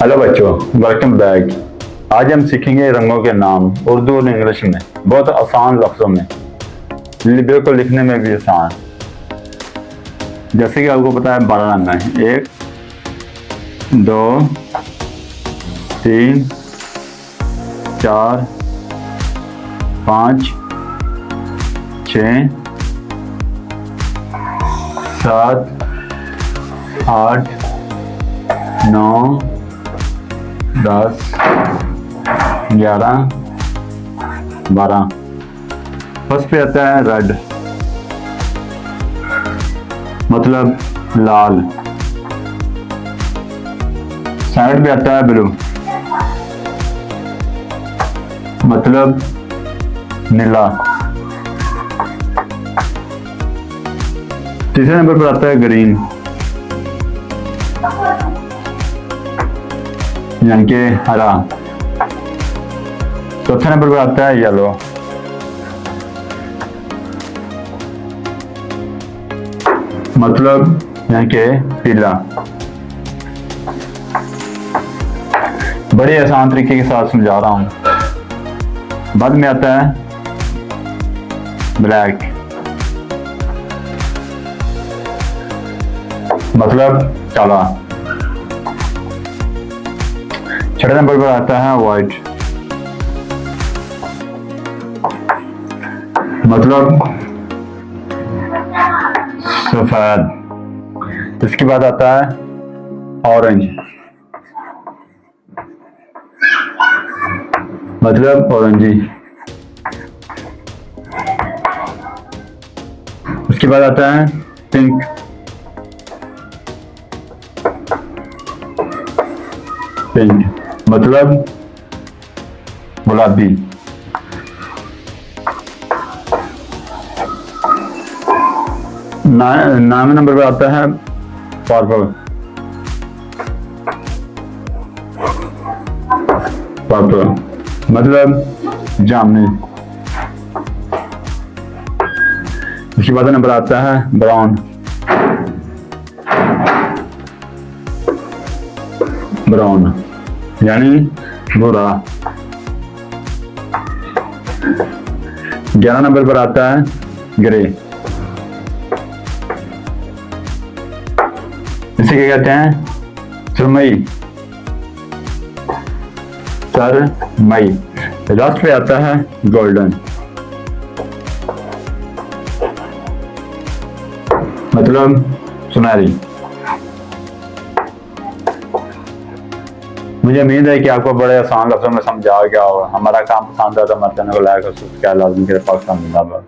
Hello बच्चों, welcome back. आज हम सीखेंगे रंगों के नाम उर्दू और इंग्लिश में, बहुत आसान लफ्ज़ों में, बिल्कुल लिखने में भी आसान। जैसे कि आपको पता है 12 रंग हैं। 1 2 3 4 5 6 7 8 9 10 11 12। फर्स्ट पे आता है रेड, मतलब लाल। सेकंड पे आता है ब्लू, मतलब नीला। तीसरे नंबर पर आता है ग्रीन, यानी कि हरा। चौथे नंबर पर आता है येलो। मतलब यानी कि पीला। बड़े आसान तरीके के साथ समझा रहा हूं। बाद में आता है ब्लैक, मतलब काला। छठे नंबर पर आता है व्हाइट, मतलब सफेद। इसके बाद आता है ऑरेंज, मतलब ऑरेंजी। उसके बाद आता है पिंक, मतलब गुलाबी। नाम नंबर पर आता है पर्पल, मतलब जामुनी। उसके बाद नंबर आता है ब्राउन, यानी भूरा। 11 नंबर पर आता है ग्रे। इसे क्या कहते हैं? सुरमई। लास्ट पे आता है गोल्डन, मतलब सुनहरी। मुझे उम्मीद है कि आपको बड़े आसान लफ्जों में समझा गया होगा। हमारा काम पसंद है तो हमारे चैनल को लाइक और सब्सक्राइब लाजमी करें। पाकिस्तान जिंदाबाद।